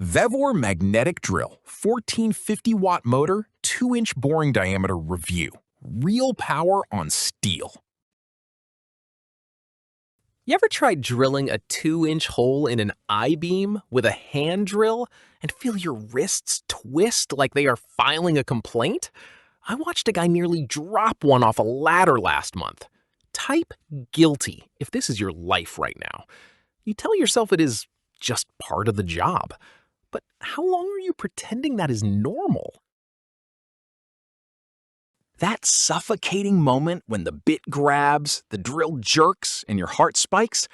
VEVOR magnetic drill, 1450-watt motor, 2-inch boring diameter review. Real power on steel. You ever tried drilling a 2-inch hole in an I-beam with a hand drill and feel your wrists twist like they are filing a complaint? I watched a guy nearly drop one off a ladder last month. Type guilty if this is your life right now. You tell yourself it is just part of the job. But how long are you pretending that is normal? That suffocating moment when the bit grabs, the drill jerks, and your heart spikes,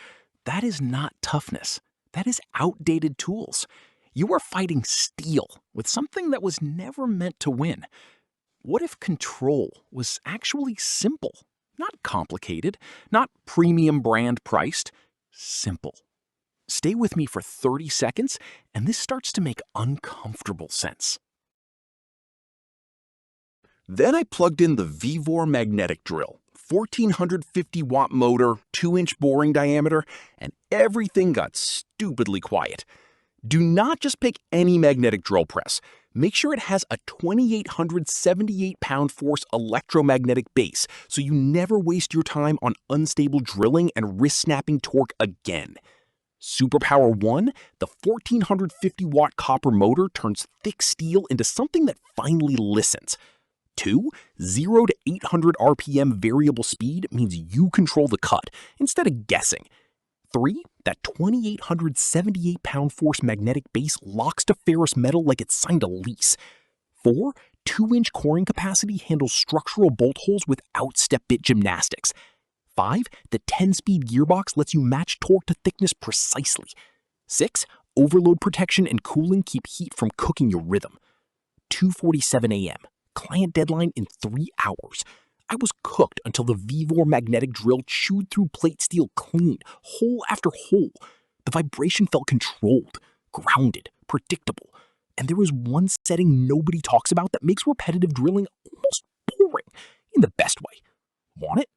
that is not toughness. That is outdated tools. You are fighting steel with something that was never meant to win. What if control was actually simple? Not complicated, not premium brand priced, simple. Stay with me for 30 seconds, and this starts to make uncomfortable sense. Then I plugged in the VEVOR magnetic drill, 1450-watt motor, 2-inch boring diameter, and everything got stupidly quiet. Do not just pick any magnetic drill press. Make sure it has a 2,878 pound-force electromagnetic base so you never waste your time on unstable drilling and wrist-snapping torque again. Superpower 1, the 1450-watt copper motor turns thick steel into something that finally listens. 2, 0 to 800 RPM variable speed means you control the cut instead of guessing. 3, that 2,878 pound-force magnetic base locks to ferrous metal like it's signed a lease. 4, 2-inch coring capacity handles structural bolt holes without step-bit gymnastics. 5, the 10-speed gearbox lets you match torque to thickness precisely. 6, overload protection and cooling keep heat from cooking your rhythm. 2:47 a.m. Client deadline in 3 hours. I was cooked until the VEVOR magnetic drill chewed through plate steel clean, hole after hole. The vibration felt controlled, grounded, predictable. And there is one setting nobody talks about that makes repetitive drilling almost boring, in the best way. Want it?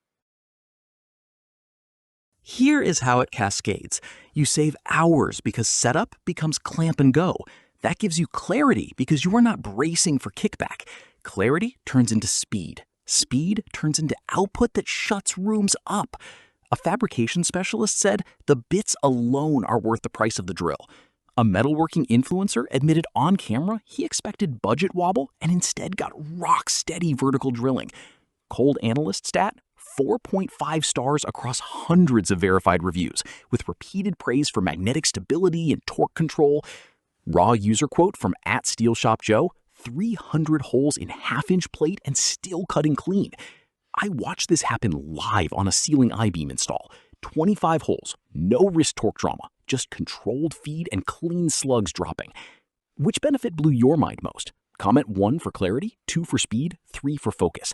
Here is how it cascades. You save hours because setup becomes clamp and go. That gives you clarity because you are not bracing for kickback. Clarity turns into speed. Speed turns into output that shuts rooms up. A fabrication specialist said the bits alone are worth the price of the drill. A metalworking influencer admitted on camera he expected budget wobble and instead got rock-steady vertical drilling. Cold analyst stat, 4.5 stars across hundreds of verified reviews, with repeated praise for magnetic stability and torque control. Raw user quote from @SteelShopJoe, 300 holes in half-inch plate and still cutting clean. I watched this happen live on a ceiling I-beam install. 25 holes, no wrist torque drama, just controlled feed and clean slugs dropping. Which benefit blew your mind most? Comment 1 for clarity, 2 for speed, 3 for focus.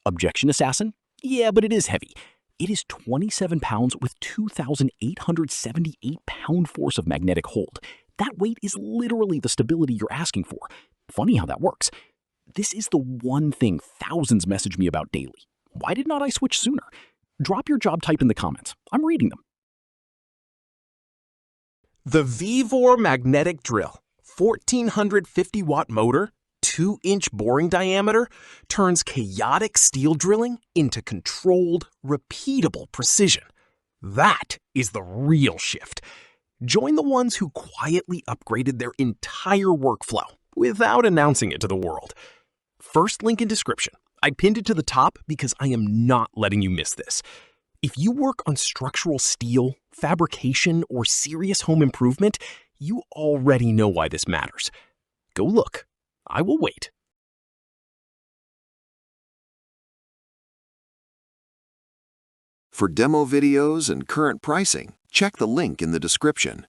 Objection assassin? Yeah, but it is heavy. It is 27 pounds with 2,878 pound force of magnetic hold. That weight is literally the stability you're asking for. Funny how that works. This is the one thing thousands message me about daily. Why did not I switch sooner? Drop your job type in the comments. I'm reading them. The VEVOR magnetic drill, 1450-watt motor, 2-inch boring diameter, turns chaotic steel drilling into controlled, repeatable precision. That is the real shift. Join the ones who quietly upgraded their entire workflow without announcing it to the world. First link in description. I pinned it to the top because I am not letting you miss this. If you work on structural steel, fabrication, or serious home improvement, you already know why this matters. Go look. I will wait. For demo videos and current pricing, check the link in the description.